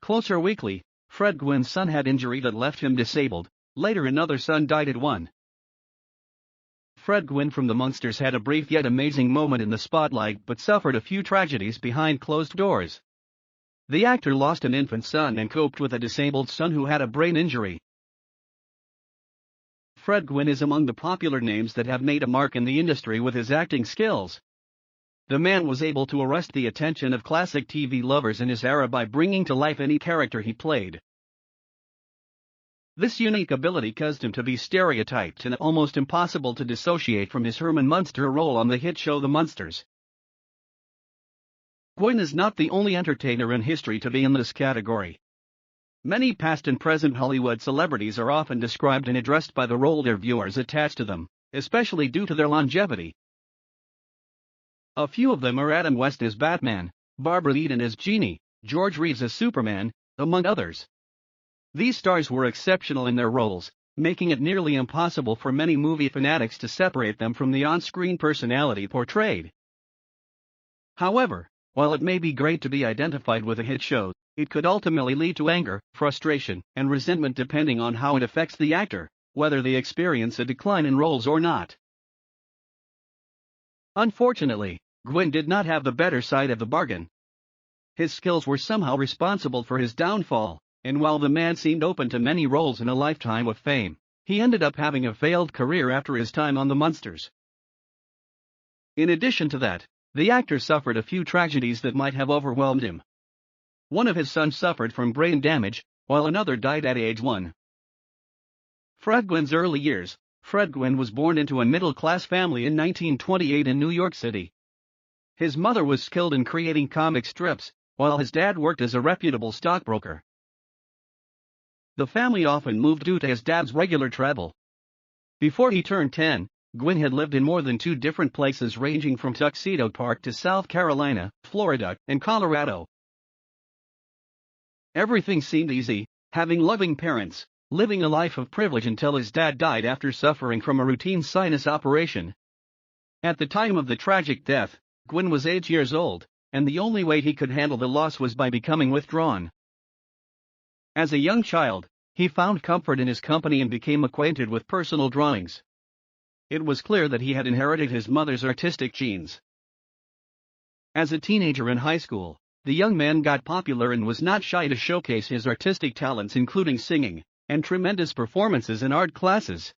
Closer Weekly, Fred Gwynne's son had injury that left him disabled. Later another son died at 1. Fred Gwynne from the Munsters had a brief yet amazing moment in the spotlight but suffered a few tragedies behind closed doors. The actor lost an infant son and coped with a disabled son who had a brain injury. Fred Gwynne is among the popular names that have made a mark in the industry with his acting skills. The man was able to arrest the attention of classic TV lovers in his era by bringing to life any character he played. This unique ability caused him to be stereotyped and almost impossible to dissociate from his Herman Munster role on the hit show The Munsters. Gwynne is not the only entertainer in history to be in this category. Many past and present Hollywood celebrities are often described and addressed by the role their viewers attach to them, especially due to their longevity. A few of them are Adam West as Batman, Barbara Eden as Jeannie, George Reeves as Superman, among others. These stars were exceptional in their roles, making it nearly impossible for many movie fanatics to separate them from the on-screen personality portrayed. However, while it may be great to be identified with a hit show, it could ultimately lead to anger, frustration, and resentment depending on how it affects the actor, whether they experience a decline in roles or not. Unfortunately, Gwynne did not have the better side of the bargain. His skills were somehow responsible for his downfall, and while the man seemed open to many roles in a lifetime of fame, he ended up having a failed career after his time on The Munsters. In addition to that, the actor suffered a few tragedies that might have overwhelmed him. One of his sons suffered from brain damage, while another died at age 1. Fred Gwynne's early years. Fred Gwynne was born into a middle-class family in 1928 in New York City. His mother was skilled in creating comic strips, while his dad worked as a reputable stockbroker. The family often moved due to his dad's regular travel. Before he turned 10, Gwynne had lived in more than 2 different places ranging from Tuxedo Park to South Carolina, Florida, and Colorado. Everything seemed easy, having loving parents, living a life of privilege until his dad died after suffering from a routine sinus operation. At the time of the tragic death, Gwynne was 8 years old, and the only way he could handle the loss was by becoming withdrawn. As a young child, he found comfort in his company and became acquainted with personal drawings. It was clear that he had inherited his mother's artistic genes. As a teenager in high school, the young man got popular and was not shy to showcase his artistic talents including singing, and tremendous performances in art classes.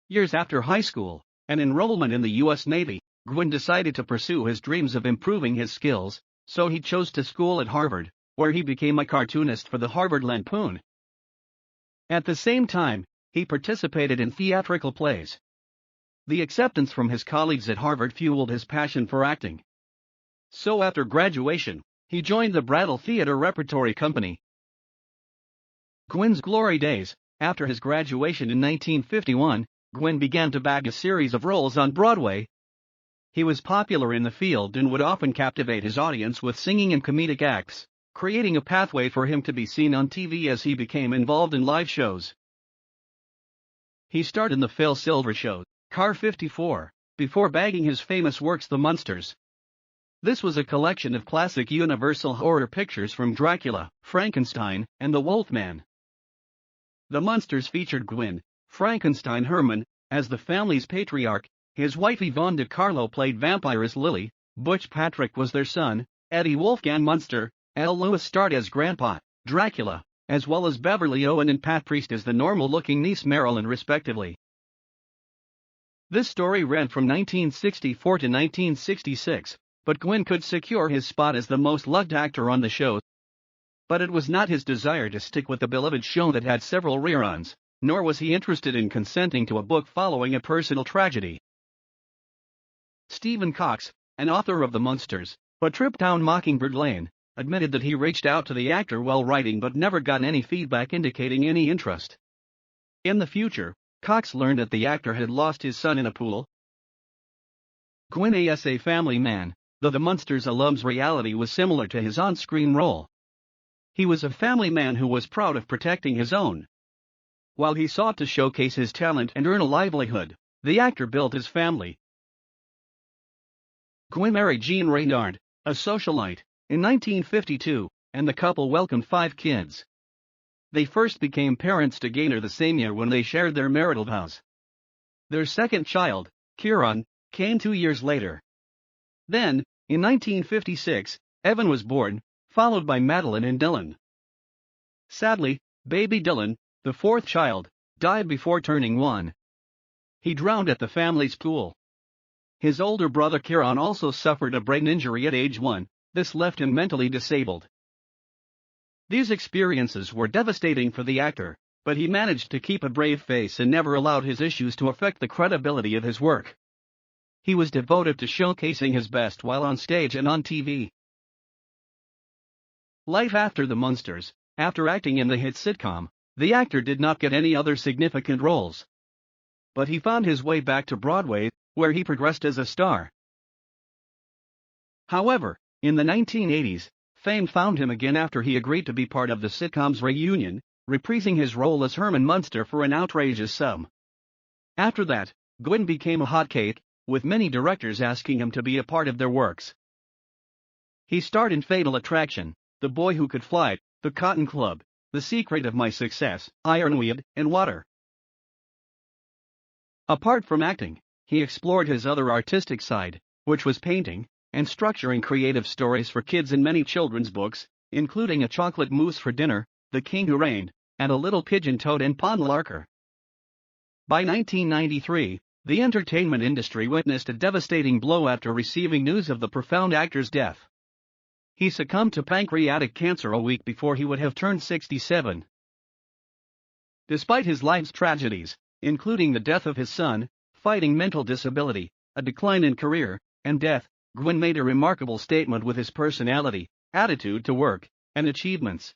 Years after high school, and enrollment in the U.S. Navy, Gwynne decided to pursue his dreams of improving his skills, so he chose to school at Harvard, where he became a cartoonist for the Harvard Lampoon. At the same time, he participated in theatrical plays. The acceptance from his colleagues at Harvard fueled his passion for acting. So after graduation, he joined the Brattle Theater Repertory Company. Gwynne's glory days. After his graduation in 1951, Gwynne began to bag a series of roles on Broadway. He was popular in the field and would often captivate his audience with singing and comedic acts, creating a pathway for him to be seen on TV as he became involved in live shows. He starred in the Phil Silver Show, Car 54, before bagging his famous works The Munsters. This was a collection of classic Universal horror pictures from Dracula, Frankenstein, and the Wolfman. The Munsters featured Gwynne, Frankenstein Herman, as the family's patriarch. His wife Yvonne DiCarlo played vampiress Lily, Butch Patrick was their son, Eddie Wolfgang Munster, L. Lewis starred as Grandpa, Dracula, as well as Beverly Owen and Pat Priest as the normal-looking niece Marilyn respectively. This story ran from 1964 to 1966, but Gwynne could secure his spot as the most loved actor on the show. But it was not his desire to stick with the beloved show that had several reruns, nor was he interested in consenting to a book following a personal tragedy. Stephen Cox, an author of The Munsters, A Trip Down Mockingbird Lane, admitted that he reached out to the actor while writing but never got any feedback indicating any interest. In the future, Cox learned that the actor had lost his son in a pool. Gwynne is a family man, though The Munsters alum's reality was similar to his on-screen role. He was a family man who was proud of protecting his own. While he sought to showcase his talent and earn a livelihood, the actor built his family. Gwynne married Jean Reynard, a socialite, in 1952, and the couple welcomed 5 kids. They first became parents together the same year when they shared their marital vows. Their second child, Kieran, came 2 years later. Then, in 1956, Evan was born, followed by Madeline and Dylan. Sadly, baby Dylan, the 4th child, died before turning 1. He drowned at the family's pool. His older brother Kieran also suffered a brain injury at age 1, this left him mentally disabled. These experiences were devastating for the actor, but he managed to keep a brave face and never allowed his issues to affect the credibility of his work. He was devoted to showcasing his best while on stage and on TV. Life after the Munsters. After acting in the hit sitcom, the actor did not get any other significant roles. But he found his way back to Broadway, where he progressed as a star. However, in the 1980s, fame found him again after he agreed to be part of the sitcom's reunion, reprising his role as Herman Munster for an outrageous sum. After that, Gwynne became a hot cake, with many directors asking him to be a part of their works. He starred in Fatal Attraction, The Boy Who Could Fly, The Cotton Club, The Secret of My Success, Ironweed, and Water. Apart from acting, he explored his other artistic side, which was painting, and structuring creative stories for kids in many children's books, including A Chocolate Mousse for Dinner, The King Who Reigned, and A Little Pigeon Toad and Pond Larker. By 1993, the entertainment industry witnessed a devastating blow after receiving news of the profound actor's death. He succumbed to pancreatic cancer a week before he would have turned 67. Despite his life's tragedies, including the death of his son, fighting mental disability, a decline in career, and death, Gwynne made a remarkable statement with his personality, attitude to work, and achievements.